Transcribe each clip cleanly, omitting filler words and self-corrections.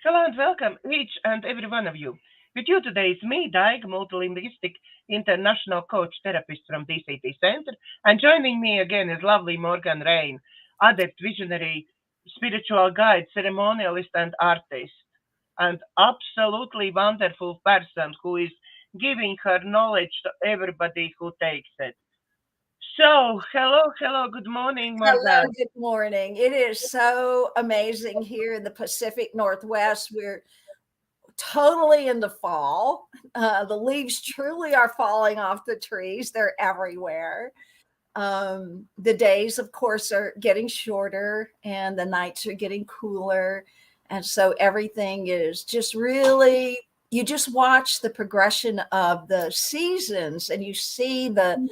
Hello and welcome, each and every one of you. With you today is me, Daiga, multilinguistic international coach therapist from DCTcentre, and joining me again is lovely Morganne Rayne, adept visionary, spiritual guide, ceremonialist, and artist, and absolutely wonderful person who is giving her knowledge to everybody who takes it. So, hello, good morning, Hello, Morgan. good morning. It is so amazing here in the Pacific Northwest. We're totally in the fall. The leaves truly are falling off the trees, they're everywhere. The days, of course, are getting shorter and the nights are getting cooler. And so everything is just really, you just watch the progression of the seasons and you see the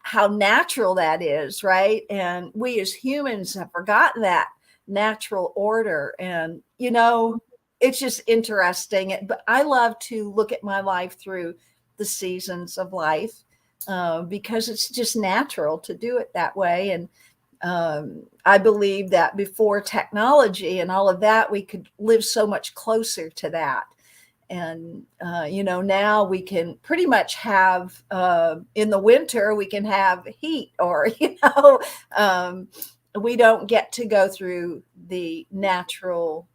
how natural that is, right? And we as humans have forgotten that natural order. And, it's just interesting. But I love to look at my life through the seasons of life because it's just natural to do it that way. And I believe that before technology and all of that, we could live so much closer to that. And now we can pretty much have in the winter we can have heat, or um, we don't get to go through the natural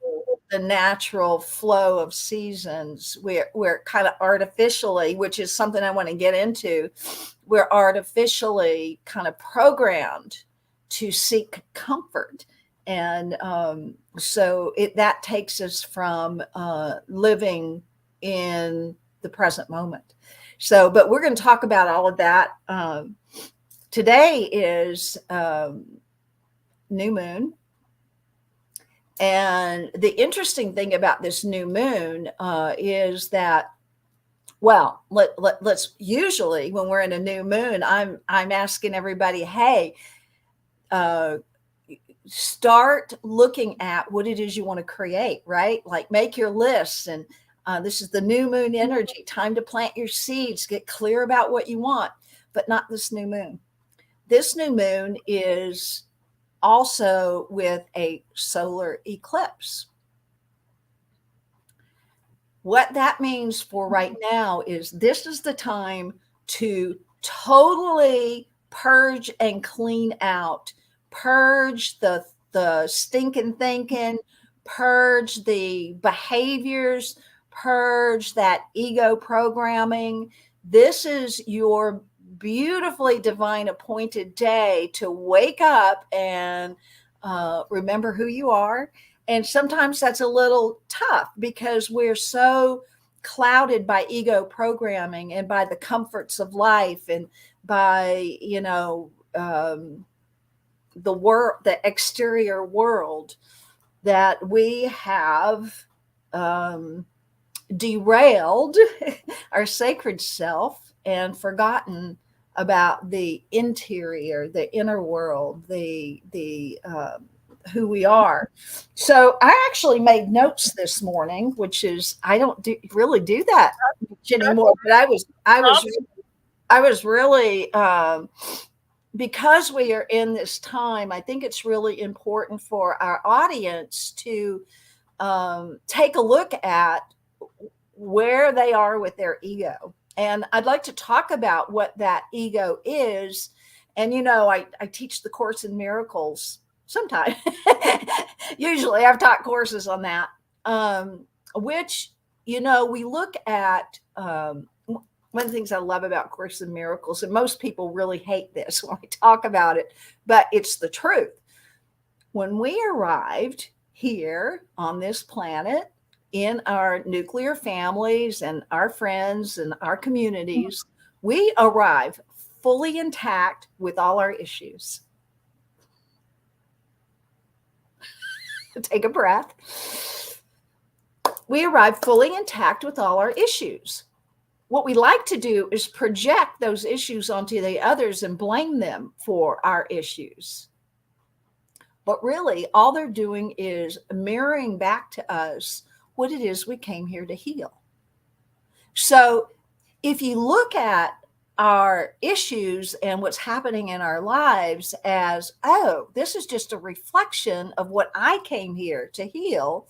flow of seasons. We're kind of artificially, which is something I want to get into, we're artificially kind of programmed to seek comfort. And so that takes us from living in the present moment. So, but we're going to talk about all of that. Today is new moon. And the interesting thing about this new moon is that, well, let's usually when we're in a new moon, I'm asking everybody, hey, uh, start looking at what it is you want to create, right? Like make your lists. And this is the new moon energy, time to plant your seeds, get clear about what you want, but not this new moon. This new moon is also with a solar eclipse. What that means for right now is this is the time to totally purge and clean out, purge the stinking thinking, purge the behaviors, purge that ego programming. This is your beautifully divine appointed day to wake up and remember who you are. And sometimes that's a little tough because we're so clouded by ego programming and by the comforts of life and by, the exterior world, that we have derailed our sacred self and forgotten about the interior, the inner world, the who we are. So I actually made notes this morning, which is I don't really do that much anymore. But I was really because we are in this time. I think it's really important for our audience to take a look at where they are with their ego. And I'd like to talk about what that ego is. And, I teach the Course in Miracles sometimes. Usually I've taught courses on that, which, we look at one of the things I love about Course in Miracles, and most people really hate this when I talk about it, but it's the truth. When we arrived here on this planet, in our nuclear families and our friends and our communities, we arrive fully intact with all our issues. Take a breath. We arrive fully intact with all our issues. What we like to do is project those issues onto the others and blame them for our issues. But really, all they're doing is mirroring back to us what it is we came here to heal. So if you look at our issues and what's happening in our lives as, oh, this is just a reflection of what I came here to heal,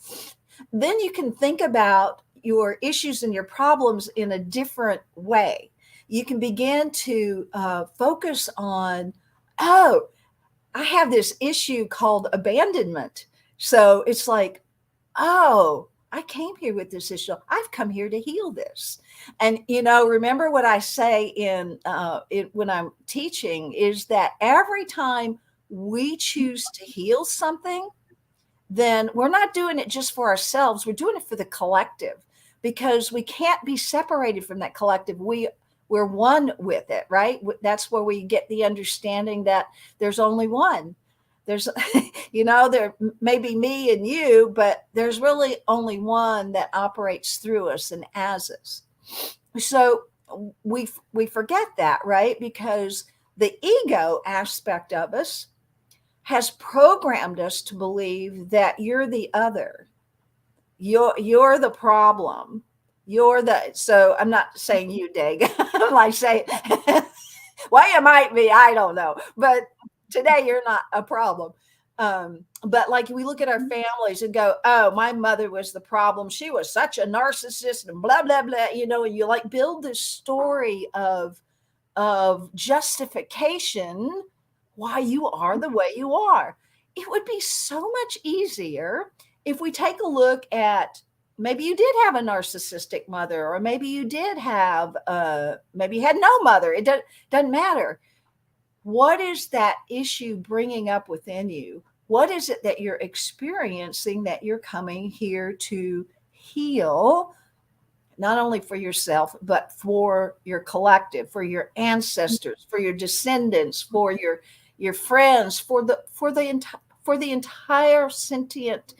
then you can think about your issues and your problems in a different way. You can begin to focus on, oh, I have this issue called abandonment. So it's like, oh, I came here with this issue. I've come here to heal this. And, remember what I say when I'm teaching is that every time we choose to heal something, then we're not doing it just for ourselves. We're doing it for the collective, because we can't be separated from that collective. We're one with it, right? That's where we get the understanding that there's only one. There's, there may be me and you, but there's really only one that operates through us and as us. So we forget that, right? Because the ego aspect of us has programmed us to believe that you're the other. You're the problem. So I'm not saying you, Daiga. I'm like saying, well, you might be, I don't know. But today you're not a problem. But like we look at our families and go, oh, my mother was the problem. She was such a narcissist and blah, blah, blah. And you like build this story of justification why you are the way you are. It would be so much easier if we take a look at, maybe you did have a narcissistic mother, or maybe you did have, maybe you had no mother. It doesn't matter. What is that issue bringing up within you? What is it that you're experiencing that you're coming here to heal, not only for yourself, but for your collective, for your ancestors, for your descendants, for your friends, for the entire sentient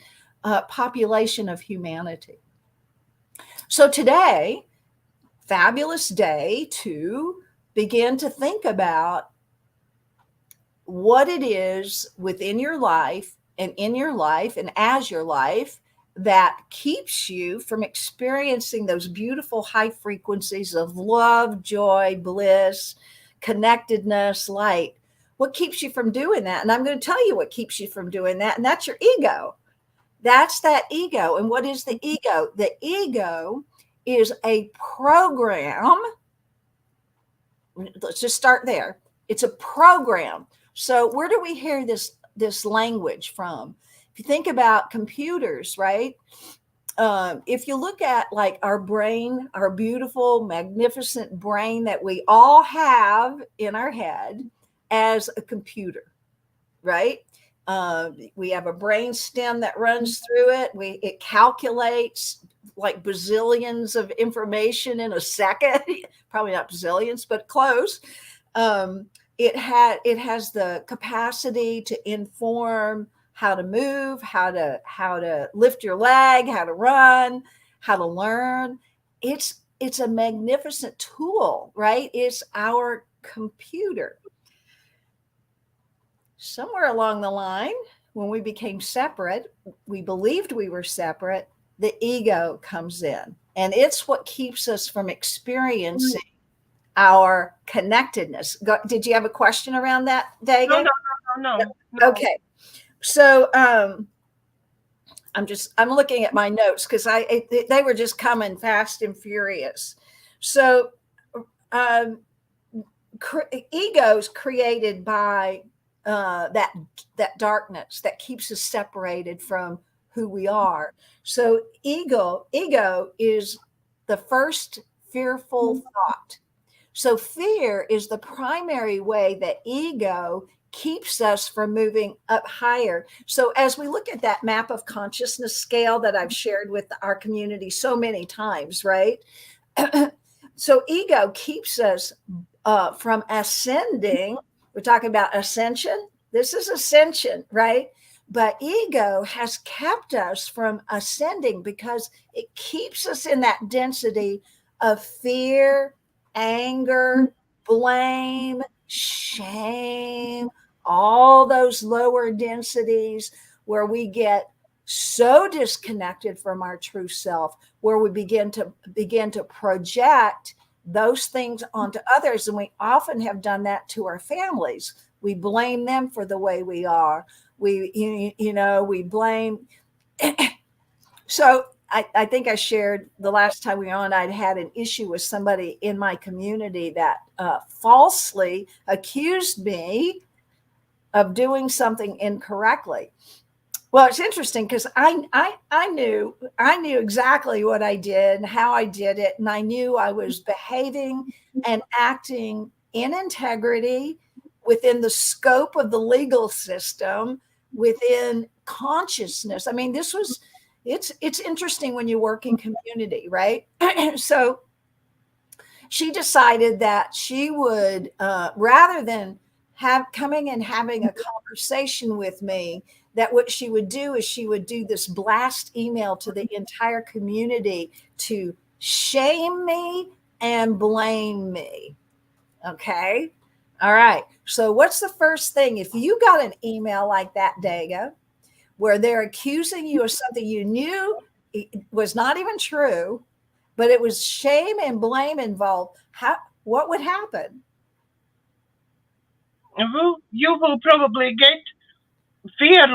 population of humanity. So today, fabulous day to begin to think about what it is within your life and in your life and as your life that keeps you from experiencing those beautiful high frequencies of love, joy, bliss, connectedness, light. What keeps you from doing that? And I'm going to tell you what keeps you from doing that. And that's your ego. That's that ego. And what is the ego? The ego is a program. Let's just start there. It's a program. So where do we hear this language from? If you think about computers, right? If you look at like our brain, our beautiful, magnificent brain that we all have in our head as a computer, right? We have a brain stem that runs through it. It calculates like bazillions of information in a second. Probably not bazillions, but close. It has the capacity to inform how to move, how to lift your leg, how to run, how to learn. It's a magnificent tool, right? It's our computer. Somewhere along the line, when we became separate, we believed we were separate, the ego comes in. And it's what keeps us from experiencing our connectedness. Did you have a question around that, Daiga? No. Okay. So I'm looking at my notes because they were just coming fast and furious. So egos created by that darkness that keeps us separated from who we are. So ego is the first fearful thought. So fear is the primary way that ego keeps us from moving up higher. So as we look at that map of consciousness scale that I've shared with our community so many times, right? So ego keeps us from ascending. We're talking about ascension. This is ascension, right? But ego has kept us from ascending because it keeps us in that density of fear, anger, blame, shame, all those lower densities where we get so disconnected from our true self, where we begin to project those things onto others. And we often have done that to our families. We blame them for the way we are. We blame So I think I shared the last time we were on, I'd had an issue with somebody in my community that falsely accused me of doing something incorrectly. Well, it's interesting because I knew exactly what I did and how I did it, and I knew I was behaving and acting in integrity within the scope of the legal system, within consciousness. I mean, it's interesting when you work in community, right? So she decided that she would, rather than coming and having a conversation with me, that what she would do is she would do this blast email to the entire community to shame me and blame me. Okay. All right. So what's the first thing? If you got an email like that, Daiga, where they're accusing you of something you knew was not even true, but it was shame and blame involved, what would happen? You will probably get fear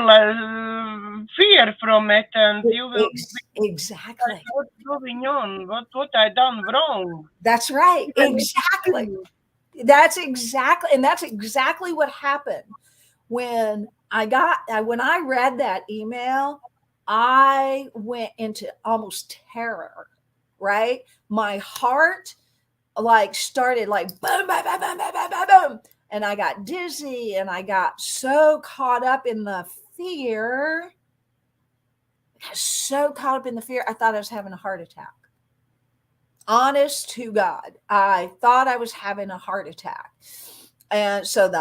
from it, and you will exactly what's going on, what I done wrong. That's right. Exactly. That's exactly what happened when I read that email. I went into almost terror, right? My heart like started like boom, boom, boom, boom, boom, boom, boom. And I got dizzy and I got so caught up in the fear. So caught up in the fear, I thought I was having a heart attack. Honest to God, I thought I was having a heart attack. And so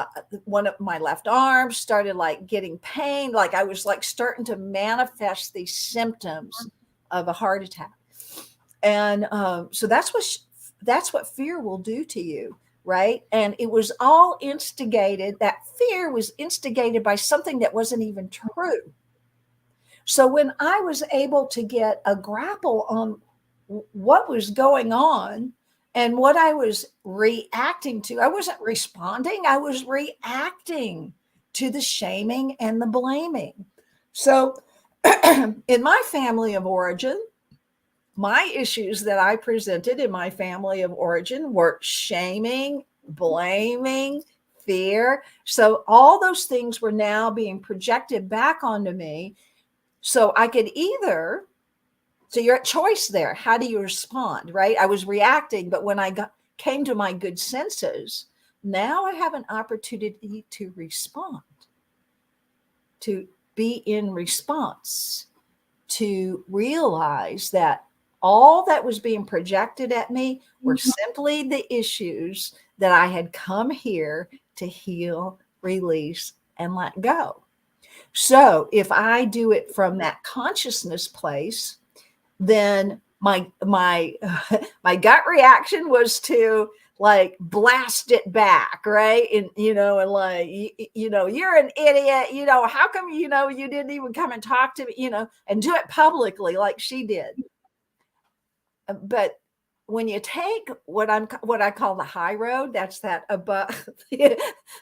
one of my left arms started like getting pain, like I was like starting to manifest these symptoms of a heart attack. And so that's what fear will do to you, right? And it was all instigated. That fear was instigated by something that wasn't even true. So when I was able to get a grapple on what was going on and what I was reacting to, I wasn't responding, I was reacting to the shaming and the blaming. So in my family of origin, my issues that I presented in my family of origin were shaming, blaming, fear. So all those things were now being projected back onto me. So I could either, so you're at choice there. How do you respond, right? I was reacting, but when I came to my good senses, now I have an opportunity to respond, to be in response, to realize that all that was being projected at me were simply the issues that I had come here to heal, release, and let go. So if I do it from that consciousness place, then my my gut reaction was to like blast it back, right? And and like you're an idiot, how come you didn't even come and talk to me, and do it publicly like she did. But when you take what I call the high road, that's that above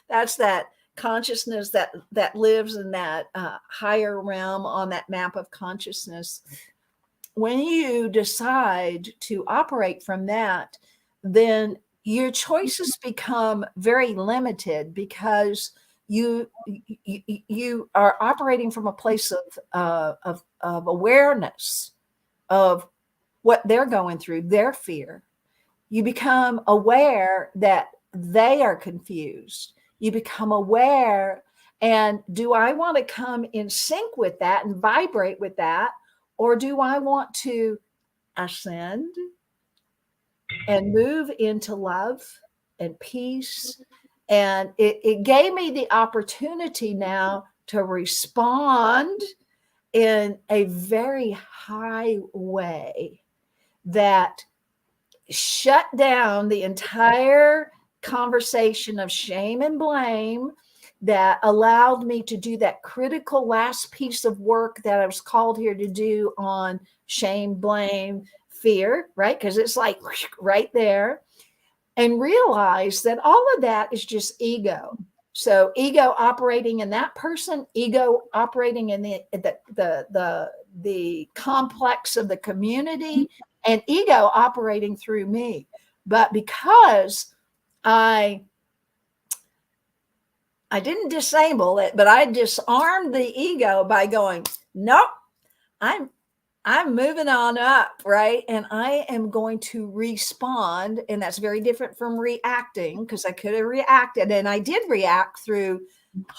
that's that consciousness that lives in that higher realm on that map of consciousness. When you decide to operate from that, then your choices become very limited because you are operating from a place of awareness of what they're going through, their fear. You become aware that they are confused. You become aware, and do I want to come in sync with that and vibrate with that? Or do I want to ascend and move into love and peace? And it gave me the opportunity now to respond in a very high way that shut down the entire conversation of shame and blame, that allowed me to do that critical last piece of work that I was called here to do on shame, blame, fear, right? Because it's like right there. And realize that all of that is just ego. So ego operating in that person, ego operating in the complex of the community, and ego operating through me. But because I didn't disable it, but I disarmed the ego by going, nope, I'm moving on up, right? And I am going to respond. And that's very different from reacting, because I could have reacted. And I did react through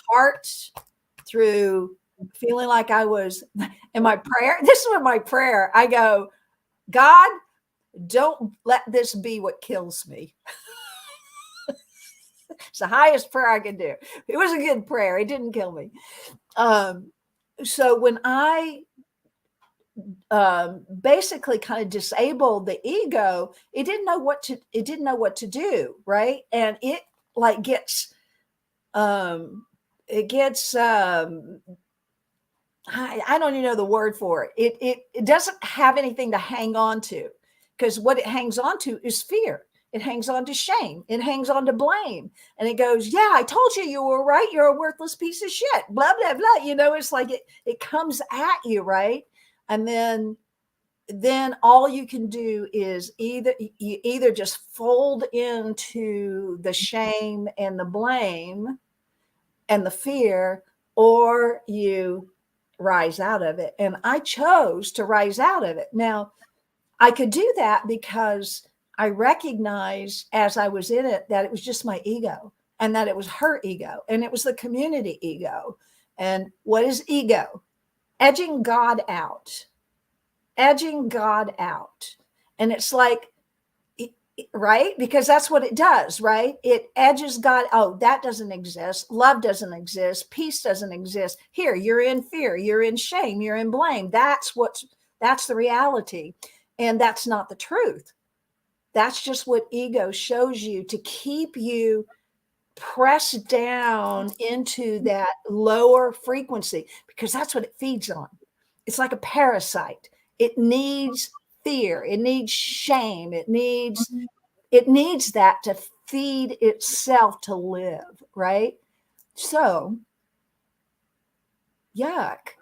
heart, through feeling like I was in my prayer. This is what my prayer, I go, God, don't let this be what kills me. It's the highest prayer I could do. It was a good prayer. It didn't kill me. So when I basically kind of disabled the ego, it didn't know what to do, right? And it like gets I don't even know the word for it. It doesn't have anything to hang on to, because what it hangs on to is fear. It hangs on to shame. It hangs on to blame. And it goes, yeah, I told you you were right. You're a worthless piece of shit. Blah, blah, blah. You know, it's like it comes at you, right? And then all you can do is either just fold into the shame and the blame and the fear, or you rise out of it. And I chose to rise out of it. Now, I could do that because I recognized as I was in it that it was just my ego, and that it was her ego, and it was the community ego. And what is ego? Edging God out. Edging God out. And it's like, right? Because that's what it does, right? It edges God. Oh, that doesn't exist. Love doesn't exist. Peace doesn't exist. Here, you're in fear. You're in shame. You're in blame. That's the reality. And that's not the truth. That's just what ego shows you to keep you pressed down into that lower frequency, because that's what it feeds on. It's like a parasite. It needs fear. It needs shame. It needs that to feed itself to live, right? So, yuck.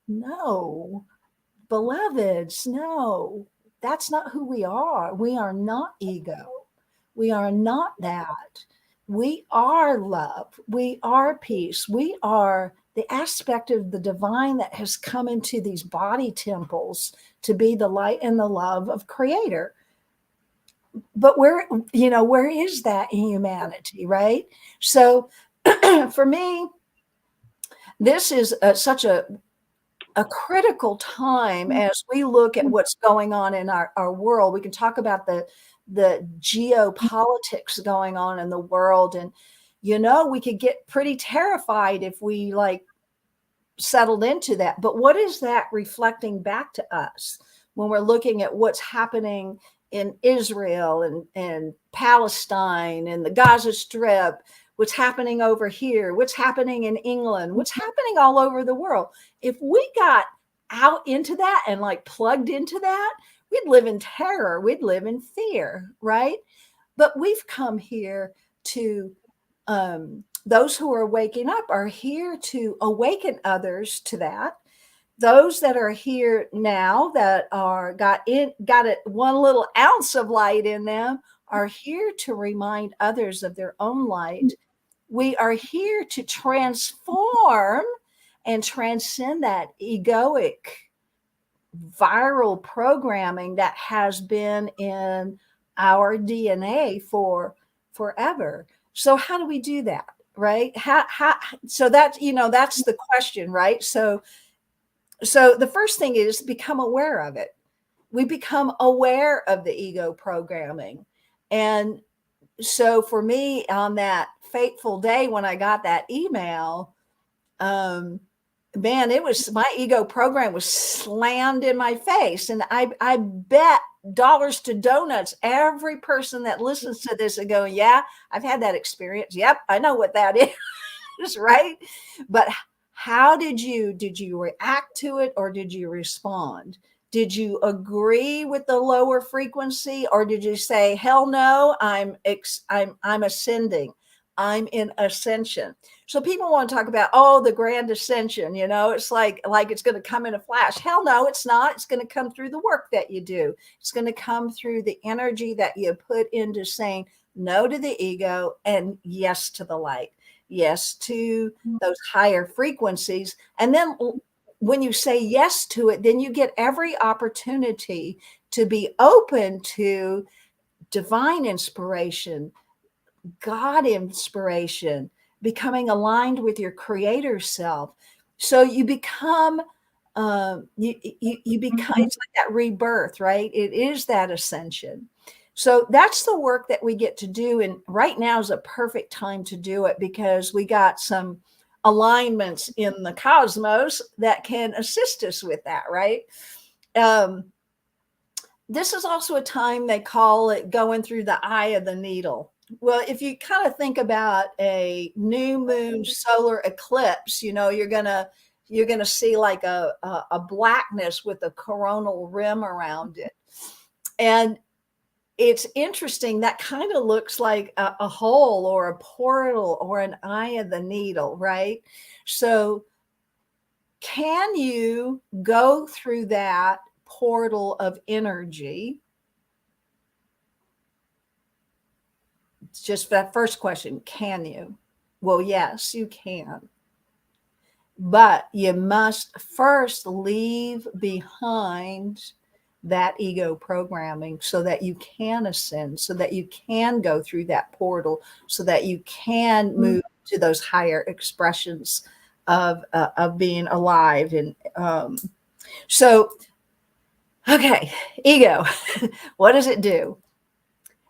No, beloveds, no, that's not who we are. We are not ego. We are not that. We are love. We are peace. We are the aspect of the divine that has come into these body temples to be the light and the love of Creator. But where is that in humanity, right? So for me, this is such a critical time as we look at what's going on in our world. We can talk about the geopolitics going on in the world, and we could get pretty terrified if we like settled into that. But what is that reflecting back to us when we're looking at what's happening in Israel and Palestine and the Gaza Strip, what's happening over here, what's happening in England, what's happening all over the world? If we got out into that and like plugged into that, we'd live in terror. We'd live in fear, right? But we've come here to, those who are waking up are here to awaken others to that. Those that are here now that are got it one little ounce of light in them are here to remind others of their own light. We are here to transform and transcend that egoic viral programming that has been in our DNA for forever. So how do we do that, right? So that's the question, right? So the first thing is become aware of it. We become aware of the ego programming. And so for me, on that fateful day when I got that email, man, it was, my ego program was slammed in my face. And I bet dollars to donuts every person that listens to this and go, yeah, I've had that experience. Yep, I know what that is, right? But how did you react to it, or did you respond? Did you agree with the lower frequency, or did you say, hell no, I'm ascending, I'm in ascension? So people want to talk about, oh, the grand ascension, it's like it's going to come in a flash. Hell no, it's not. It's going to come through the work that you do. It's going to come through the energy that you put into saying no to the ego and yes to the light, yes to those higher frequencies. And then when you say yes to it, then you get every opportunity to be open to divine inspiration, God inspiration, becoming aligned with your creator self. So you become, you become, it's like that rebirth, right? It is that ascension. So that's the work that we get to do. And right now is a perfect time to do it because we got some alignments in the cosmos that can assist us with that, right? This is also a time, they call it going through the eye of the needle. Well, if you kind of think about a new moon solar eclipse, you're gonna see like a blackness with a coronal rim around it. And it's interesting, that kind of looks like a hole or a portal or an eye of the needle, right? So can you go through that portal of energy? It's just that first question, can you? Well, yes, you can. But you must first leave behind that ego programming so that you can ascend, so that you can go through that portal, so that you can move to those higher expressions of being alive. And so, okay, ego, what does it do?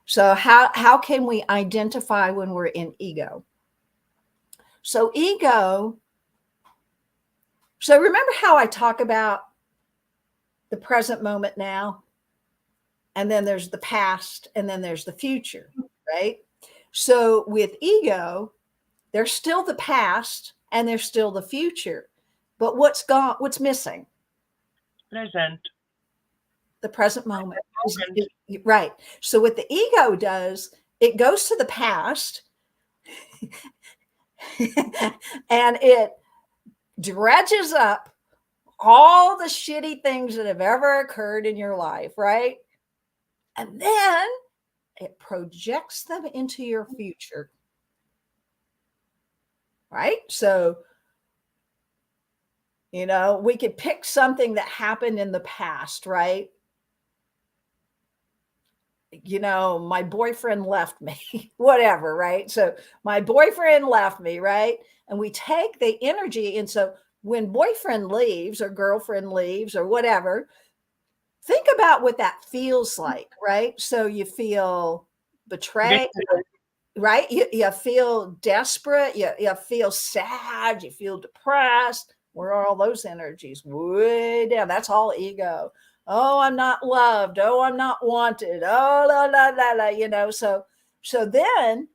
So how can we identify when we're in ego? So ego, so remember how I talk about the present moment now, and then there's the past, and then there's the future, right? So with ego, there's still the past and there's still the future, but what's gone? What's missing? Present. The present moment. Right. So what the ego does, it goes to the past and it dredges up all the shitty things that have ever occurred in your life, right? And then it projects them into your future, right? So, we could pick something that happened in the past, right? My boyfriend left me, whatever, right? So my boyfriend left me, right? And we take the energy. And so when boyfriend leaves or girlfriend leaves or whatever, think about what that feels like, right? So you feel betrayed, right? You feel desperate, you feel sad, you feel depressed. Where are all those energies? Way down. That's all ego. Oh, I'm not loved. Oh, I'm not wanted. Oh, la, la, la, la, So then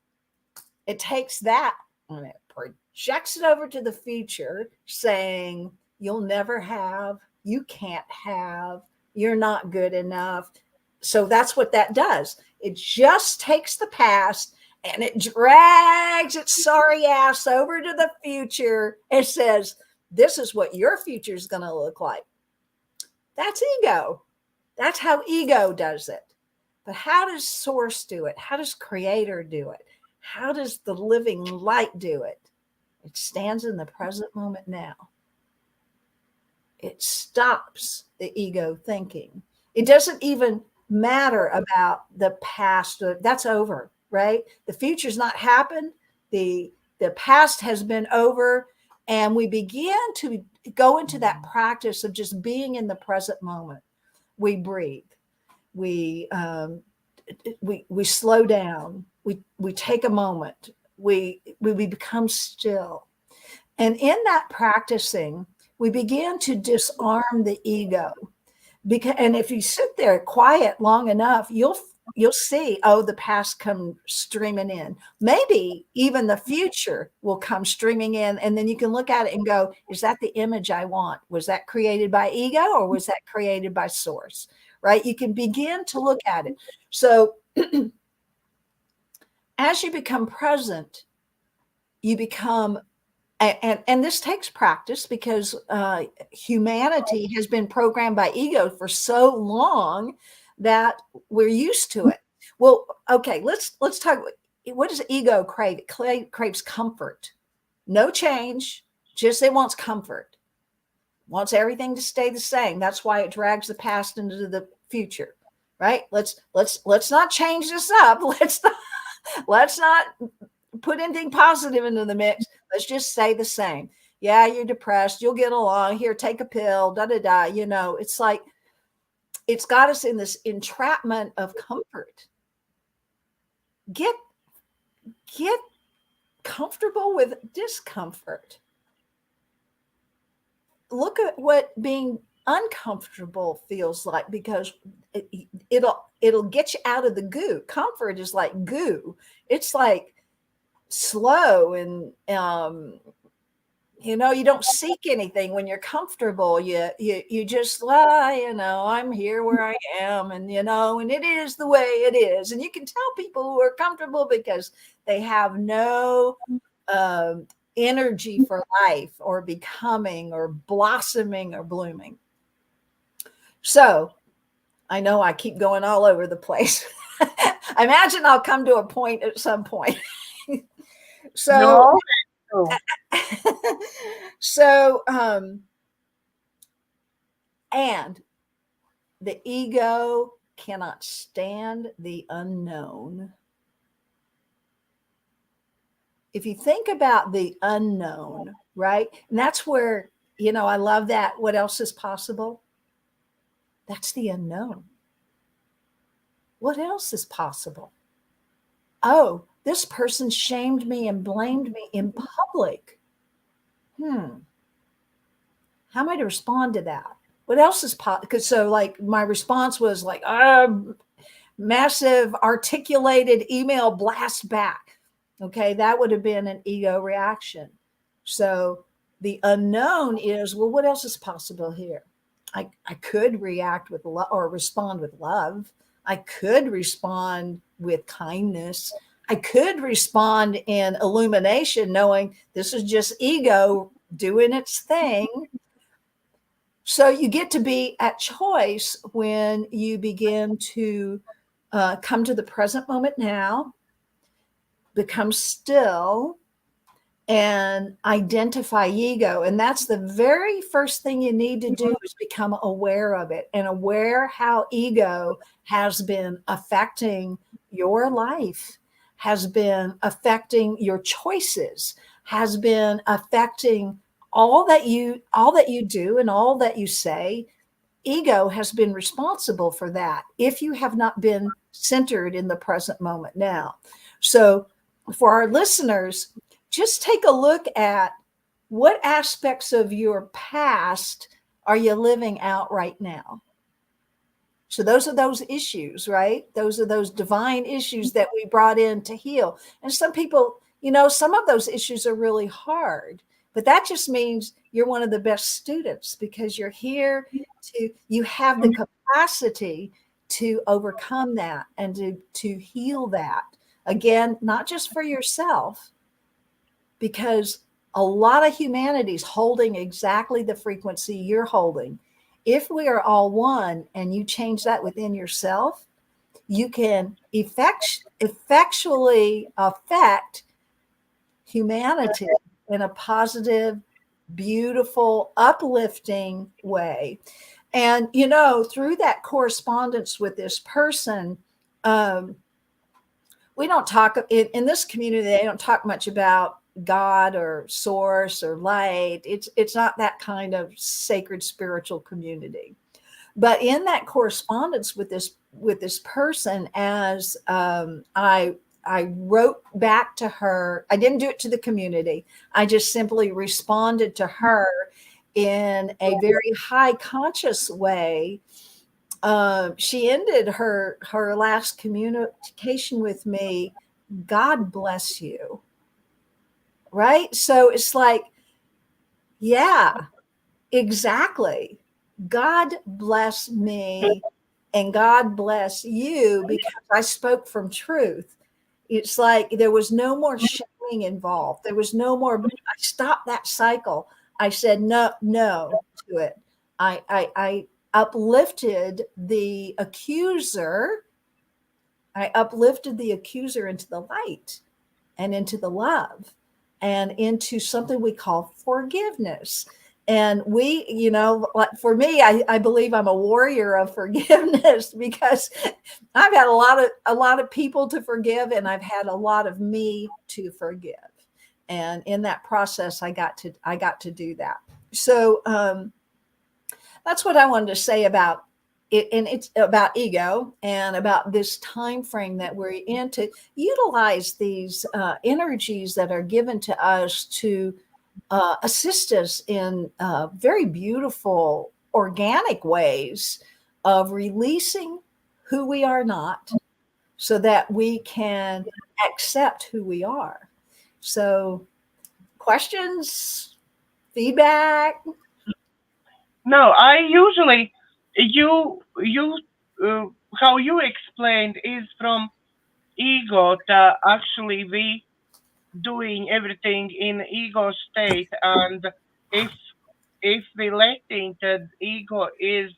it takes that and it projects it over to the future saying, you'll never have, you can't have, you're not good enough. So that's what that does. It just takes the past and it drags its sorry ass over to the future and says, this is what your future is going to look like. That's ego. That's how ego does it. But how does source do it? How does creator do it? How does the living light do it? It stands in the present moment now. It stops the ego thinking. It doesn't even matter about the past. That's over, right? The future's not happened. The past has been over. And we begin to go into that practice of just being in the present moment. We breathe. We slow down. We take a moment. We become still. And in that practicing, we begin to disarm the ego. And if you sit there quiet long enough, you'll you'll see, oh, the past come streaming in. Maybe even the future will come streaming in. And then you can look at it and go, is that the image I want? Was that created by ego or was that created by source? Right? You can begin to look at it. So as you become present, you become, and this takes practice because humanity has been programmed by ego for so long that we're used to it. Well, okay, let's talk. What does ego crave? It craves comfort, no change, just it wants comfort, wants everything to stay the same. That's why it drags the past into the future, right? Let's not change this up. Let's not put anything positive into the mix. Let's just say the same. Yeah, you're depressed. You'll get along. Here, take a pill. Da da da. You know, it's like it's got us in this entrapment of comfort. Get comfortable with discomfort. Look at what being uncomfortable feels like, because it'll get you out of the goo. Comfort is like goo. It's like slow and you know, you don't seek anything when you're comfortable. You just, you know, I'm here where I am, and you know, and it is the way it is. And you can tell people who are comfortable because they have no energy for life or becoming or blossoming or blooming. So I know I keep going all over the place. I imagine I'll come to a point at some point. So, No. so, and the ego cannot stand the unknown. If you think about the unknown, right? And that's where, you know, I love that. What else is possible? That's the unknown. What else is possible? Oh, this person shamed me and blamed me in public. How am I to respond to that? What else is possible? Because so like my response was like, massive articulated email blast back. Okay, that would have been an ego reaction. So the unknown is, well, what else is possible here? I could react with love or respond with love. I could respond with kindness. I could respond in illumination, knowing this is just ego doing its thing. So you get to be at choice when you begin to come to the present moment now, become still, and identify ego. And that's the very first thing you need to do, is become aware of it and aware how ego has been affecting your life, has been affecting your choices, has been affecting all that you do and all that you say. Ego has been responsible for that if you have not been centered in the present moment now. So for our listeners, just take a look at what aspects of your past are you living out right now. So those are those issues, right? Those are those divine issues that we brought in to heal. And some people, you know, some of those issues are really hard, but that just means you're one of the best students, because you're here you have the capacity to overcome that and to heal that. Again, not just for yourself, because a lot of humanity is holding exactly the frequency you're holding. If we are all one and you change that within yourself, you can effectually affect humanity in a positive, beautiful, uplifting way. And, you know, through that correspondence with this person, we don't talk in this community, they don't talk much about God or source or light. It's not that kind of sacred spiritual community. But in that correspondence with this person, as I wrote back to her, I didn't do it to the community. I just simply responded to her in a very high conscious way, she ended her last communication with me, God bless you. Right? So it's like, yeah, exactly. God bless me and God bless you, because I spoke from truth. It's like there was no more shaming involved. There was no more. I stopped that cycle. I said no to it. I uplifted the accuser. I uplifted the accuser into the light and into the love and into something we call forgiveness. And we, like for me, I believe I'm a warrior of forgiveness, because I've had a lot of people to forgive, and I've had a lot of me to forgive. And in that process, I got to do that. So that's what I wanted to say about it, and it's about ego and about this time frame that we're in, to utilize these energies that are given to us to assist us in very beautiful, organic ways of releasing who we are not, so that we can accept who we are. So, questions, feedback? No, I usually you how you explained is from ego that actually we doing everything in ego state, and if we letting that ego is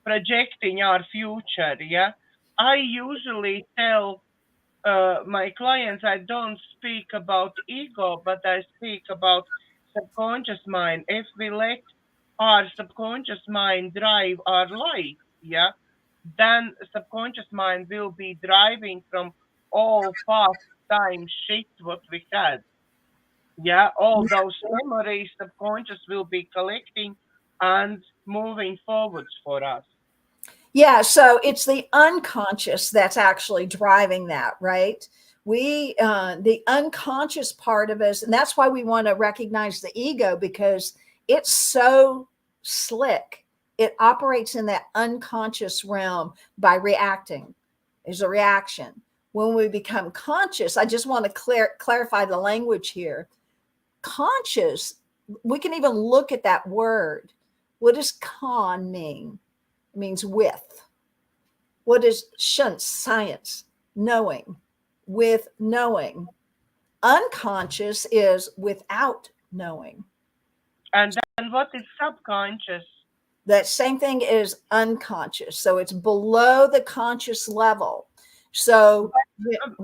projecting our future, yeah, I usually tell my clients I don't speak about ego, but I speak about subconscious mind. If we let our subconscious mind drive our life, yeah, then subconscious mind will be driving from all past time shit what we had. Yeah, all those memories subconscious will be collecting and moving forwards for us. Yeah, so it's the unconscious that's actually driving that, right? We, the unconscious part of us, and that's why we want to recognize the ego, because it's so slick. It operates in that unconscious realm by reacting. There's a reaction. When we become conscious, I just want to clarify the language here. Conscious, we can even look at that word. What does con mean? It means with. What is shunt? Science, knowing, with knowing. Unconscious is without knowing. And then what is subconscious? That same thing is unconscious. So it's below the conscious level. So, Um,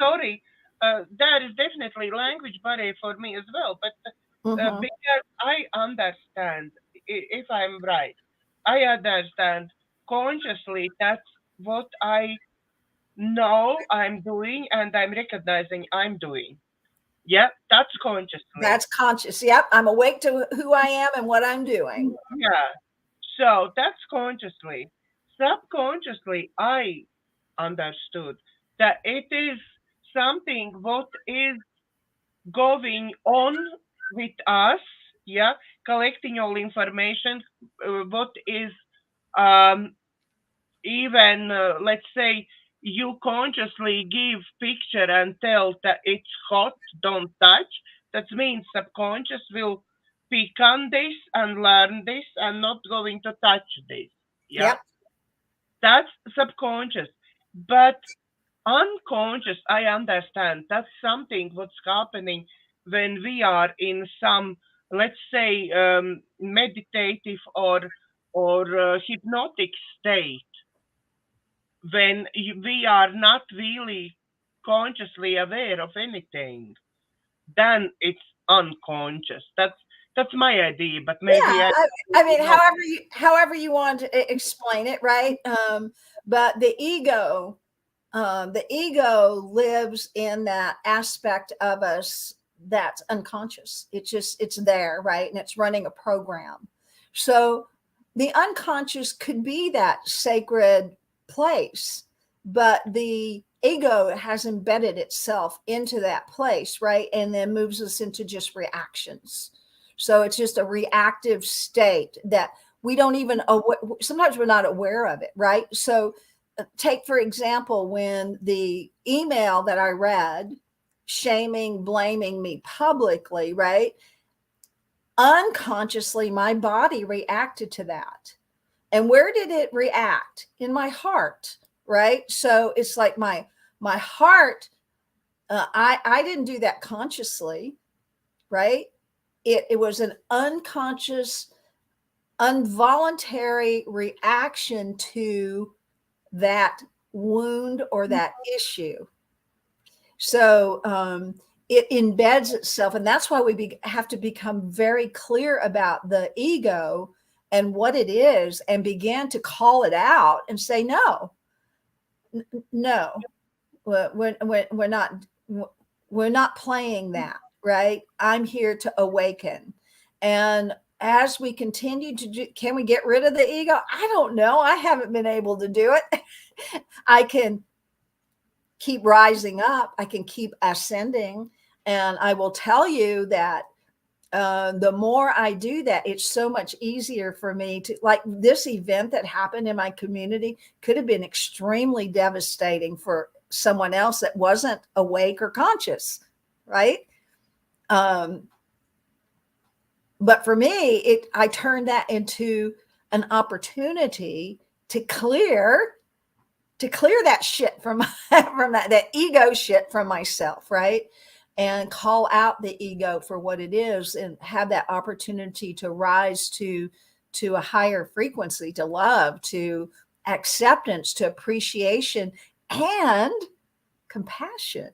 Sorry, that is definitely language barrier for me as well. But because I understand, if I'm right, I understand consciously that's what I know I'm doing, and I'm recognizing I'm doing. Yeah, that's consciously. that's conscious. Yep. I'm awake to who I am and what I'm doing. Yeah. So that's consciously. Subconsciously, I understood that it is something what is going on with us, yeah, collecting all information, what is um, even, let's say, you consciously give picture and tell that it's hot, don't touch. That means subconscious will pick on this and learn this and not going to touch this. Yeah, Yep. that's subconscious. But unconscious, I understand that's something what's happening when we are in some, let's say, meditative or hypnotic state, when we are not really consciously aware of anything, then it's unconscious. That's my idea, but Yeah, maybe I I mean, no. however you want to explain it, right? But the ego lives in that aspect of us that's unconscious. It's there, right? And it's running a program. So the unconscious could be that sacred place, but the ego has embedded itself into that place, right? And then moves us into just reactions. So it's just a reactive state that we don't even, sometimes we're not aware of it, right? So take, for example, when the email that I read, shaming, blaming me publicly, right? Unconsciously, my body reacted to that. And where did it react? In my heart, right? So it's like my heart, I didn't do that consciously, right? It was an unconscious, involuntary reaction to that wound or that issue. So it embeds itself. And that's why we have to become very clear about the ego and what it is, and begin to call it out and say, no, we're not playing that, right? I'm here to awaken. And as we continue to do, can we get rid of the ego? I don't know. I haven't been able to do it. I can keep rising up. I can keep ascending. And I will tell you that the more I do that, it's so much easier for me to, like this event that happened in my community could have been extremely devastating for someone else that wasn't awake or conscious, right? But for me, I turned that into an opportunity to clear that shit from that ego shit from myself, right? And call out the ego for what it is, and have that opportunity to rise to a higher frequency, to love, to acceptance, to appreciation, and compassion.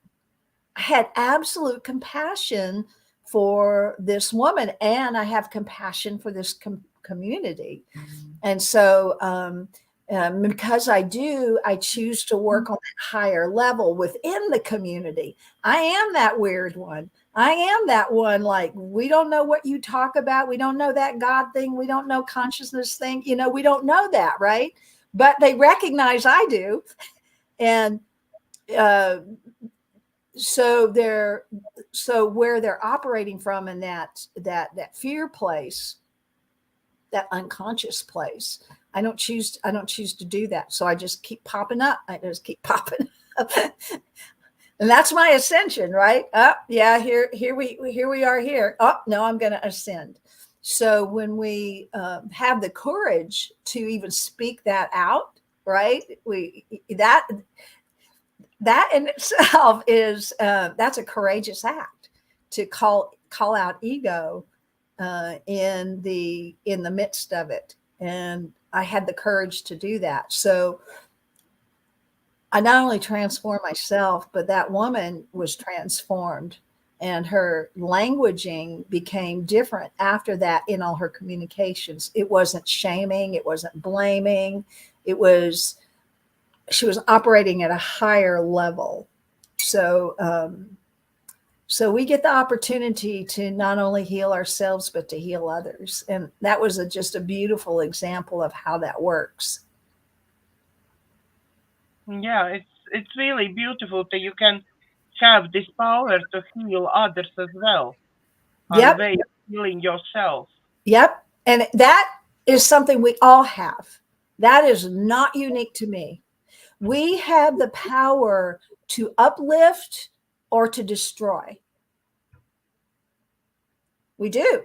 I had absolute compassion for this woman, and I have compassion for this community. And so because I choose to work on that higher level within the community. I am that weird one. I am that one, like, we don't know what you talk about. We don't know that God thing. We don't know consciousness thing. We don't know that, right? But they recognize I do. And so where they're operating from in that fear place, that unconscious place, I don't choose to do that. So I just keep popping up. And that's my ascension, right? Oh, yeah, here we are here. Oh, no, I'm going to ascend. So when we have the courage to even speak that out, right? That in itself is that's a courageous act, to call out ego in the midst of it. And I had the courage to do that. So I not only transformed myself, but that woman was transformed, and her languaging became different after that in all her communications. It wasn't shaming. It wasn't blaming. She was operating at a higher level. So we get the opportunity to not only heal ourselves, but to heal others. And that was just a beautiful example of how that works. Yeah, it's really beautiful that you can have this power to heal others as well. Yep. On the way of healing yourself. Yep. And that is something we all have. That is not unique to me. We have the power to uplift or to destroy. We do.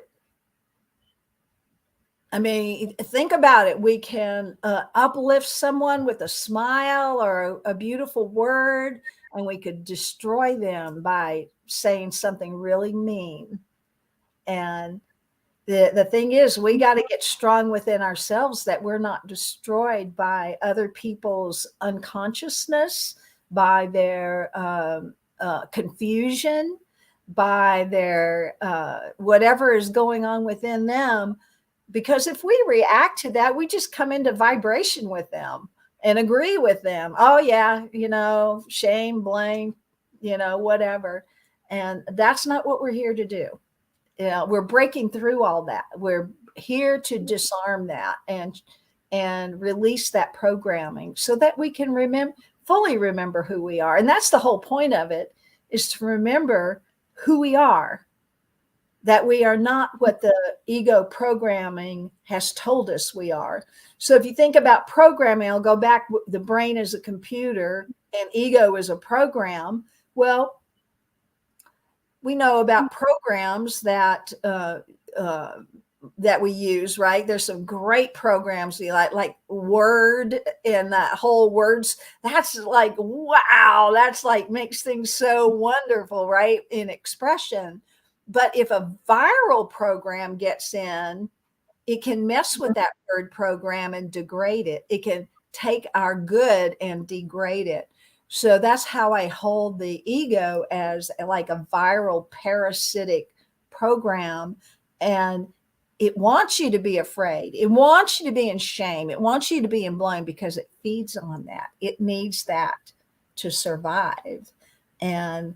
I mean, think about it. We can uplift someone with a smile or a beautiful word, and we could destroy them by saying something really mean. And the thing is, we got to get strong within ourselves that we're not destroyed by other people's unconsciousness, by their confusion, by their whatever is going on within them. Because if we react to that, we just come into vibration with them and agree with them. Oh, yeah, shame, blame, whatever. And that's not what we're here to do. We're breaking through all that. We're here to disarm that and release that programming so that we can fully remember who we are. And that's the whole point of it, is to remember who we are. that we are not what the ego programming has told us we are. So if you think about programming, I'll go back, the brain is a computer and ego is a program. Well, we know about programs that that we use, right? There's some great programs we like Word and that whole words. That's like, wow, that's like makes things so wonderful, right? In expression. But if a viral program gets in, it can mess with that Word program and degrade it. It can take our good and degrade it. So that's how I hold the ego as like a viral parasitic program. And it wants you to be afraid. It wants you to be in shame. It wants you to be in blame because it feeds on that. It needs that to survive. And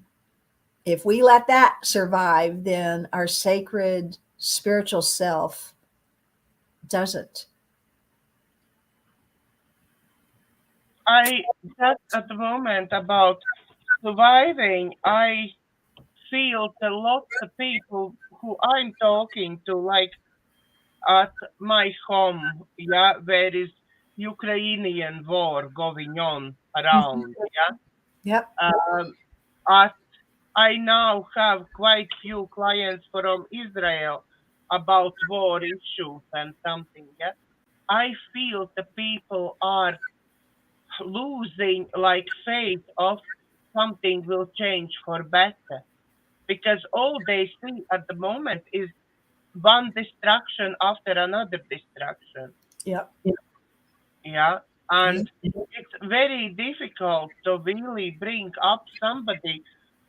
if we let that survive, then our sacred spiritual self doesn't. I just at the moment about surviving, I feel a lot of people who I'm talking to, like at my home, yeah, where is Ukrainian war going on around, yeah. Yep. At, I now have quite few clients from Israel about war issues and something, yeah. I feel the people are losing like faith of something will change for better, because all they see at the moment is one destruction after another destruction. Yep. Yeah. And it's very difficult to really bring up somebody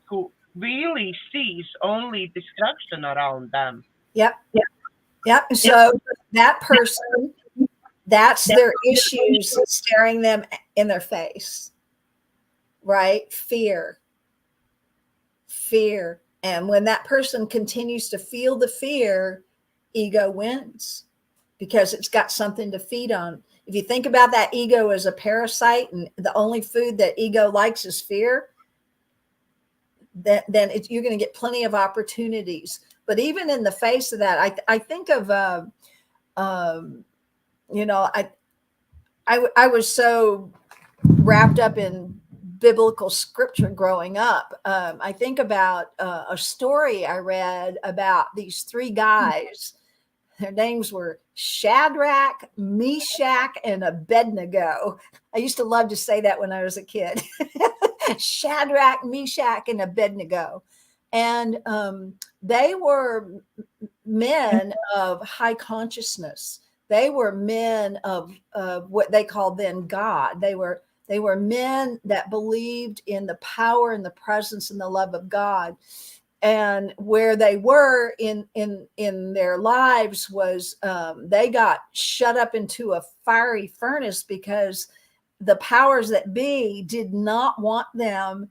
who really sees only destruction around them. Yep. Yep. So that person, that's their issues staring them in their face, right? Fear. And when that person continues to feel the fear, ego wins because it's got something to feed on. If you think about that ego as a parasite and the only food that ego likes is fear, then you're going to get plenty of opportunities. But even in the face of that, I think of, you know, I was so wrapped up in biblical scripture growing up. I think about a story I read about these three guys. Their names were Shadrach, Meshach, and Abednego. I used to love to say that when I was a kid. Shadrach, Meshach, and Abednego. And they were men of high consciousness. They were men of what they called then God. They were men that believed in the power and the presence and the love of God. And where they were in their lives was they got shut up into a fiery furnace because the powers that be did not want them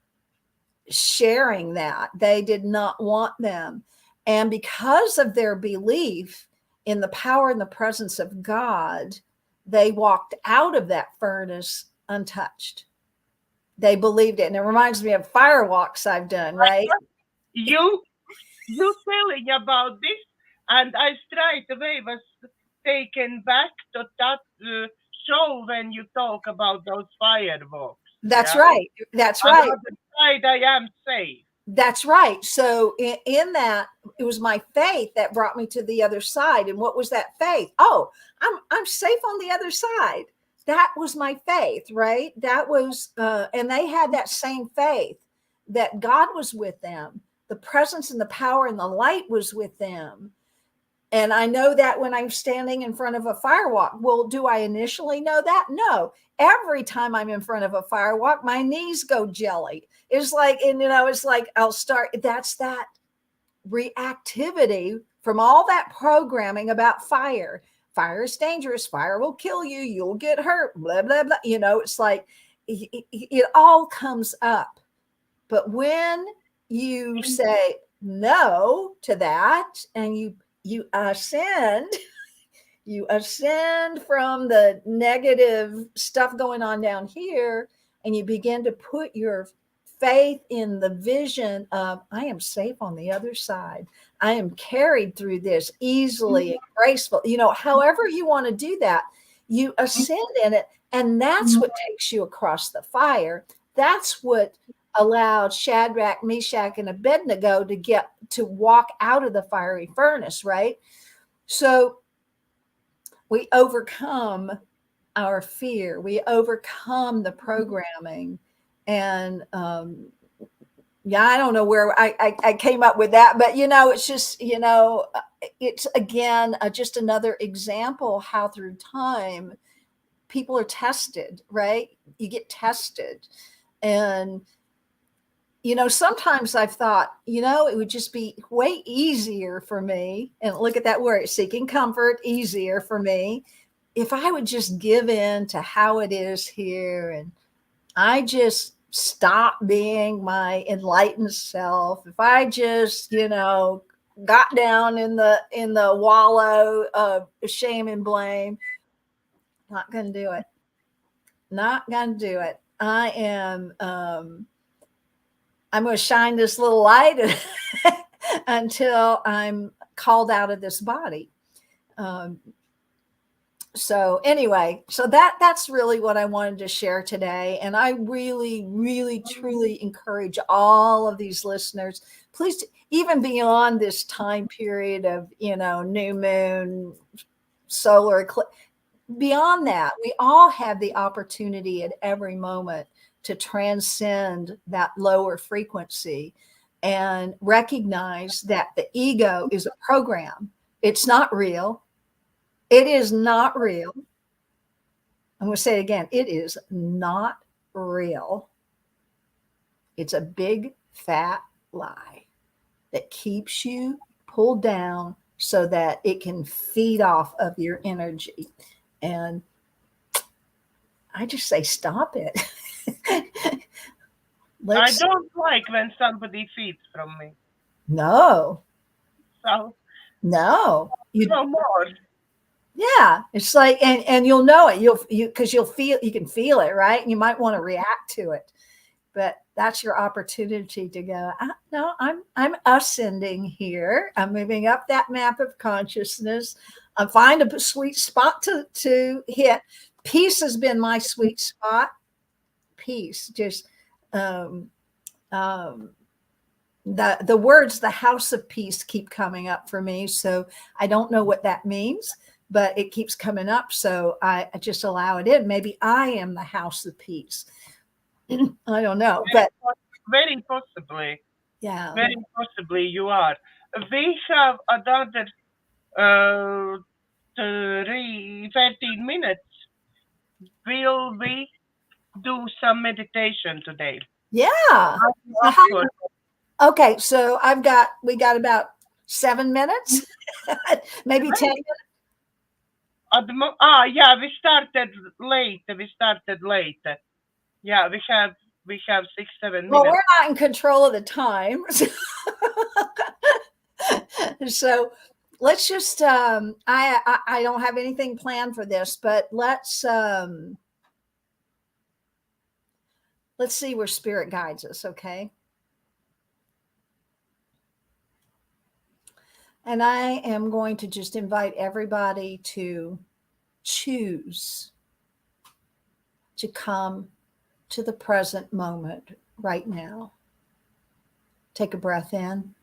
sharing that. They did not want them. And because of their belief in the power and the presence of God, they walked out of that furnace untouched. They believed it. And it reminds me of fire walks I've done, right? You telling about this, and I straight away was taken back to that show when you talk about those fireworks. That's right. That's right. On the side, I am safe. That's right. So in that, it was my faith that brought me to the other side. And what was that faith? Oh, I'm safe on the other side. That was my faith, right? That was, and they had that same faith that God was with them. The presence and the power and the light was with them. And I know that when I'm standing in front of a firewalk. Well, do I initially know that? No. Every time I'm in front of a firewalk, my knees go jelly. It's like, and it's like I'll start, that's that reactivity from all that programming about fire. Fire is dangerous. Fire will kill you. You'll get hurt, blah, blah, blah. It's like it all comes up. But when you say no to that and you ascend from the negative stuff going on down here, and you begin to put your faith in the vision of I am safe on the other side. I am carried through this easily and graceful. However you want to do that, you ascend in it. And that's what takes you across the fire. That's what allowed Shadrach, Meshach, and Abednego to walk out of the fiery furnace, right? So we overcome our fear. We overcome the programming. And yeah, I don't know where I came up with that, but it's just, it's again, just another example how through time people are tested, right? You get tested. And, sometimes I've thought, it would just be way easier for me. And look at that word, seeking comfort, easier for me if I would just give in to how it is here. And I just stop being my enlightened self. If I just, got down in the wallow of shame and blame, not going to do it. Not going to do it. I'm going to shine this little light until I'm called out of this body. So anyway, so that's really what I wanted to share today. And I really, really, truly encourage all of these listeners, please, even beyond this time period of, new moon, solar eclipse, beyond that, we all have the opportunity at every moment to transcend that lower frequency and recognize that the ego is a program. It's not real. It is not real. I'm going to say it again. It is not real. It's a big fat lie that keeps you pulled down so that it can feed off of your energy. And I just say, stop it. I don't like when somebody feeds from me. No. So no. No more. Yeah, it's like, and you'll know it. You can feel it, right? And you might want to react to it, but that's your opportunity to go. No, I'm ascending here. I'm moving up that map of consciousness. I find a sweet spot to hit. Peace has been my sweet spot. Peace, just the words, the house of peace, keep coming up for me. So I don't know what that means, but it keeps coming up. So I just allow it in. Maybe I am the house of peace. I don't know, but very possibly. Yeah. Very possibly you are. We have another 13 minutes. Will we do some meditation today? Yeah. Okay, so we got about 7 minutes, maybe 10 minutes. Yeah, we started late. Yeah, we have 6, 7 minutes. Well, we're not in control of the time. So let's just I don't have anything planned for this, but let's see where spirit guides us, okay? And I am going to just invite everybody to choose to come to the present moment right now. Take a breath in.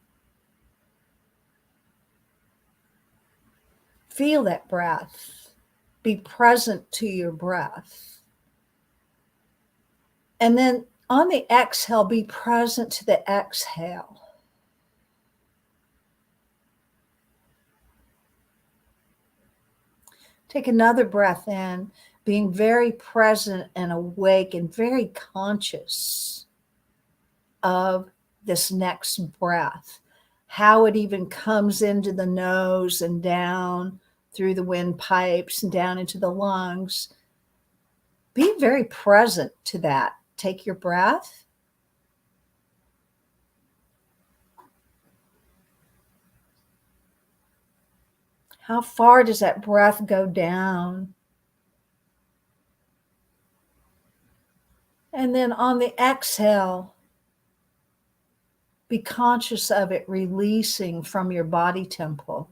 Feel that breath. Be present to your breath. And then on the exhale, be present to the exhale. Take another breath in, being very present and awake and very conscious of this next breath, how it even comes into the nose and down through the windpipes and down into the lungs. Be very present to that. Take your breath. How far does that breath go down? And then on the exhale, Be conscious of it releasing from your body temple.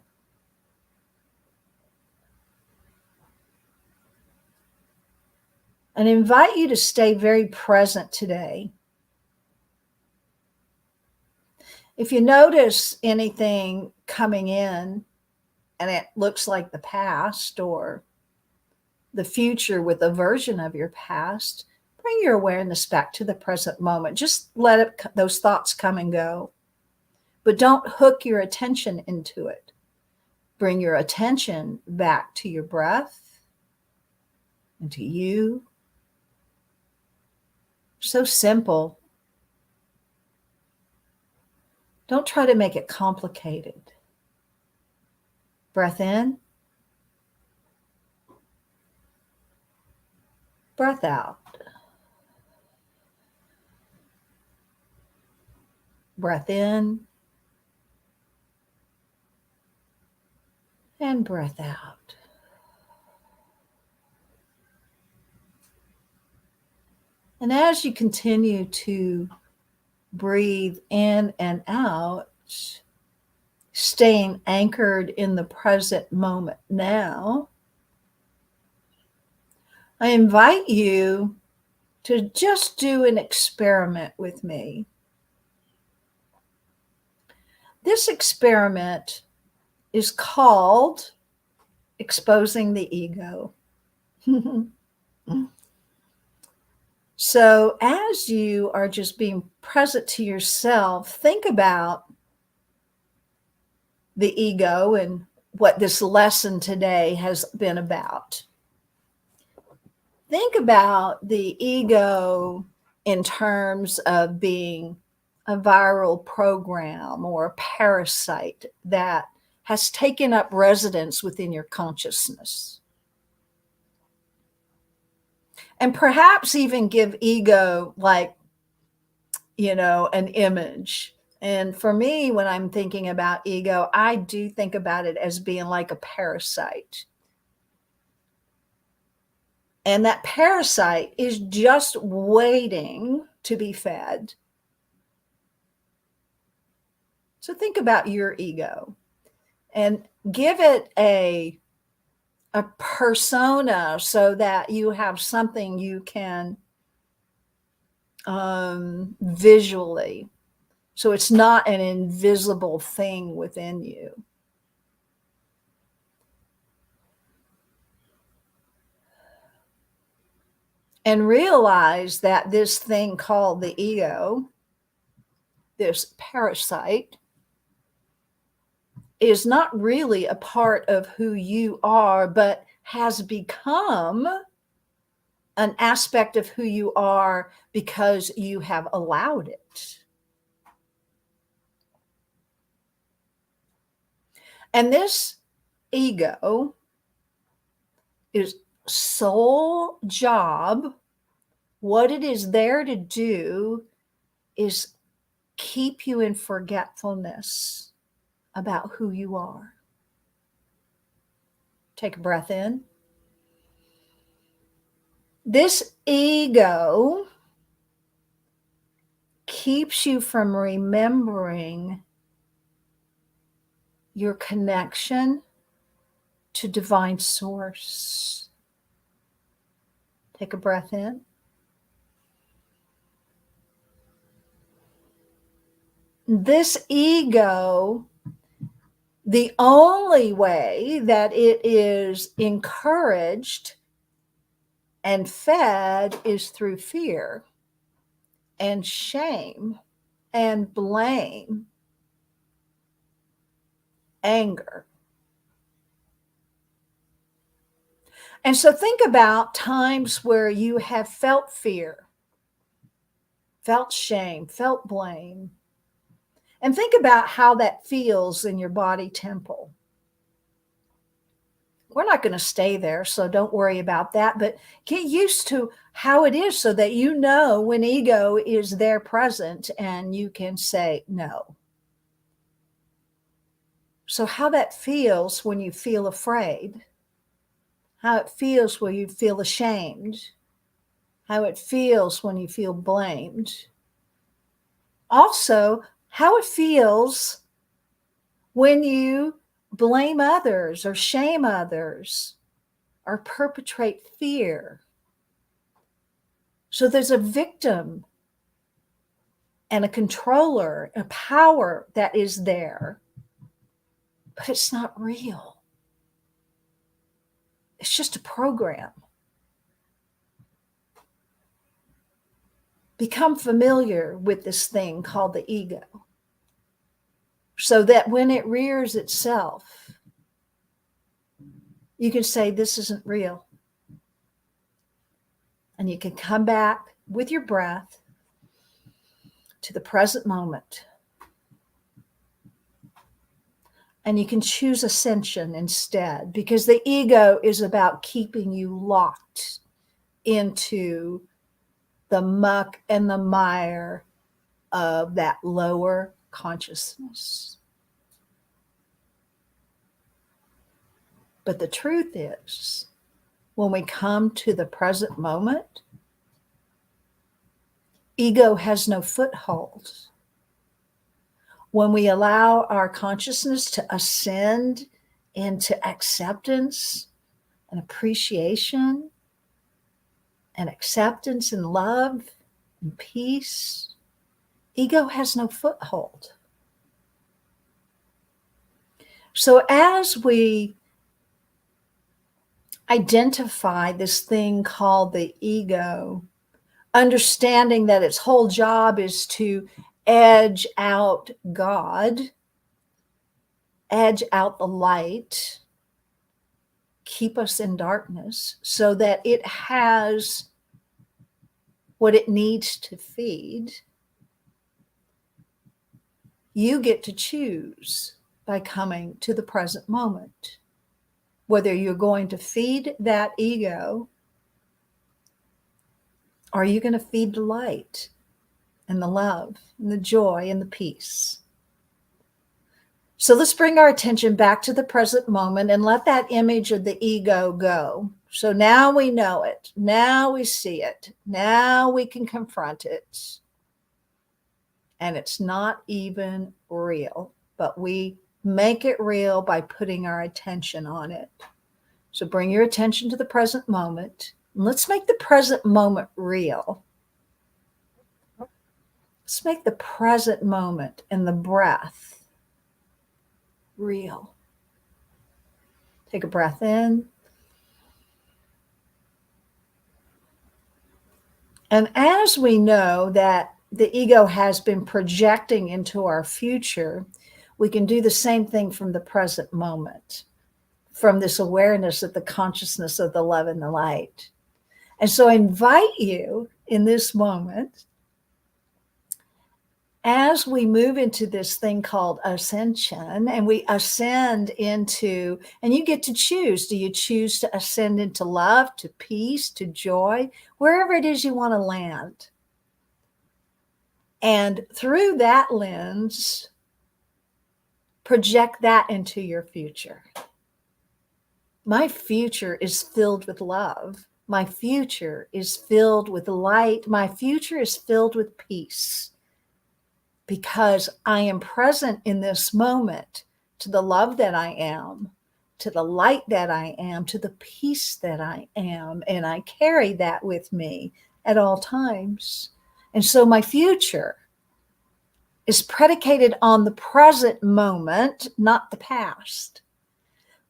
And invite you to stay very present today. If you notice anything coming in and it looks like the past or the future with a version of your past, bring your awareness back to the present moment. Just let those thoughts come and go. But don't hook your attention into it. Bring your attention back to your breath and to you. So simple. Don't try to make it complicated. Breath in. Breath out. Breath in. And breath out. And as you continue to breathe in and out, staying anchored in the present moment now, I invite you to just do an experiment with me. This experiment is called exposing the ego. So as you are just being present to yourself, think about the ego and what this lesson today has been about. Think about the ego in terms of being a viral program or a parasite that has taken up residence within your consciousness. And perhaps even give ego an image. And for me, when I'm thinking about ego, I do think about it as being like a parasite. And that parasite is just waiting to be fed. So think about your ego and give it a persona so that you have something you can visually. So it's not an invisible thing within you. And realize that this thing called the ego, this parasite, is not really a part of who you are, but has become an aspect of who you are because you have allowed it. And this ego is sole job, what it is there to do is keep you in forgetfulness about who you are. Take a breath in. This ego keeps you from remembering your connection to divine source. Take a breath in. This ego, the only way that it is encouraged and fed is through fear and shame and blame, anger. And so think about times where you have felt fear, felt shame, felt blame, and think about how that feels in your body temple. We're not going to stay there, so don't worry about that, but get used to how it is so that you know when ego is there present and you can say no. So how that feels when you feel afraid, how it feels when you feel ashamed, how it feels when you feel blamed. Also, how it feels when you blame others or shame others or perpetrate fear. So there's a victim and a controller, a power that is there, but it's not real. It's just a program. Become familiar with this thing called the ego, so that when it rears itself, you can say, this isn't real. And you can come back with your breath to the present moment. And you can choose ascension instead, because the ego is about keeping you locked into the muck and the mire of that lower consciousness. But the truth is, when we come to the present moment, ego has no foothold. When we allow our consciousness to ascend into acceptance and appreciation and acceptance and love and peace, ego has no foothold. So as we identify this thing called the ego, understanding that its whole job is to edge out God, edge out the light, keep us in darkness so that it has what it needs to feed, you get to choose by coming to the present moment whether you're going to feed that ego or are you going to feed the light and the love and the joy and the peace. So let's bring our attention back to the present moment and let that image of the ego go. So now we know it. Now we see it. Now we can confront it. And it's not even real, but we make it real by putting our attention on it. So bring your attention to the present moment. And let's make the present moment real. Let's make the present moment and the breath real. Take a breath in. And as we know that the ego has been projecting into our future, we can do the same thing from the present moment, from this awareness of the consciousness of the love and the light. And so I invite you in this moment, as we move into this thing called ascension, and we ascend into, and you get to choose, do you choose to ascend into love, to peace, to joy, wherever it is you want to land? And through that lens, project that into your future. My future is filled with love. My future is filled with light. My future is filled with peace, because I am present in this moment to the love that I am, to the light that I am, to the peace that I am. And I carry that with me at all times. And so my future is predicated on the present moment, not the past.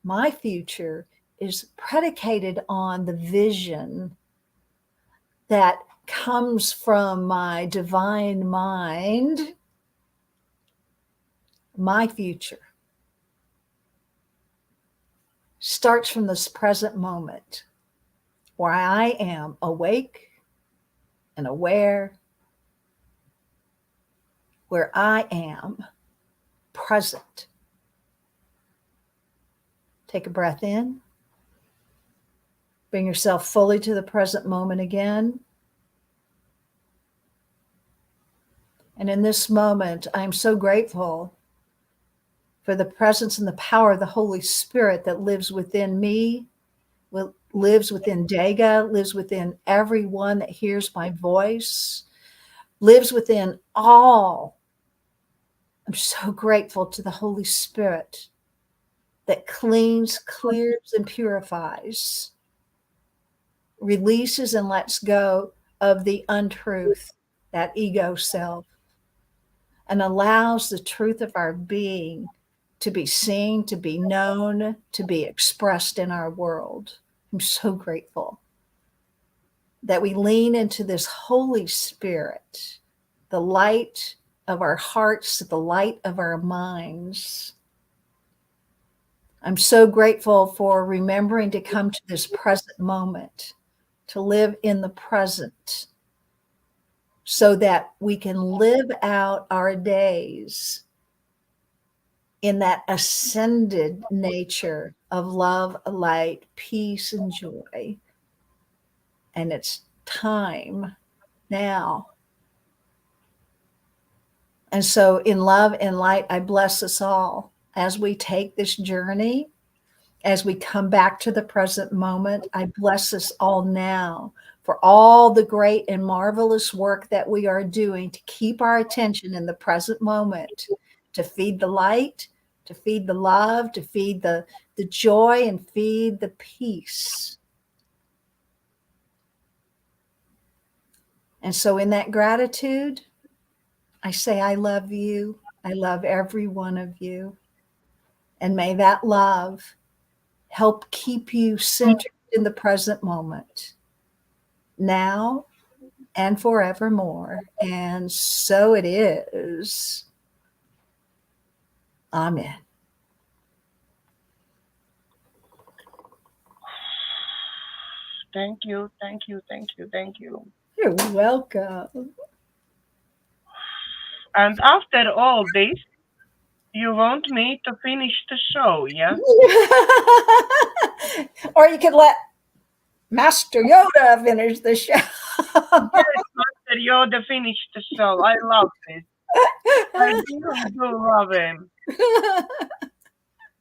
My future is predicated on the vision that comes from my divine mind. My future starts from this present moment where I am awake and aware, where I am present. Take a breath in. Bring yourself fully to the present moment again. And in this moment, I'm so grateful for the presence and the power of the Holy Spirit that lives within me, lives within Daiga, lives within everyone that hears my voice, lives within all I'm so grateful to the Holy Spirit that cleans, clears, and purifies, releases and lets go of the untruth, that ego self, and allows the truth of our being to be seen, to be known, to be expressed in our world. I'm so grateful that we lean into this Holy Spirit, the light of our hearts, the light of our minds. I'm so grateful for remembering to come to this present moment, to live in the present, so that we can live out our days in that ascended nature of love, light, peace, and joy. And it's time now. And so, in love and light, I bless us all as we take this journey, as we come back to the present moment. I bless us all now for all the great and marvelous work that we are doing to keep our attention in the present moment, to feed the light, to feed the love, to feed the joy, and feed the peace. And so, in that gratitude, I say, I love you. I love every one of you. And may that love help keep you centered in the present moment, now and forevermore. And so it is. Amen. Thank you, thank you, thank you, thank you. You're welcome. And after all this, you want me to finish the show, yeah? Or you could let Master Yoda finish the show. Yes, Master Yoda finished the show. I love this. I really do love him.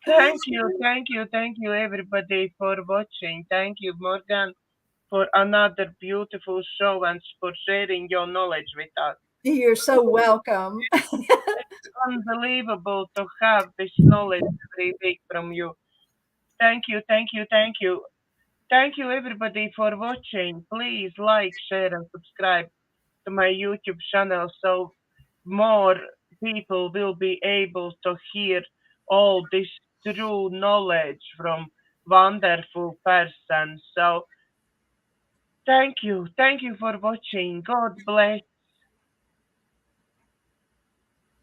Thank you, everybody, for watching. Thank you, Morgan, for another beautiful show and for sharing your knowledge with us. You're so welcome. It's unbelievable to have this knowledge every week from you. Thank you, thank you, thank you. Thank you, everybody, for watching. Please like, share, and subscribe to my YouTube channel so more people will be able to hear all this true knowledge from wonderful person. So thank you for watching. God bless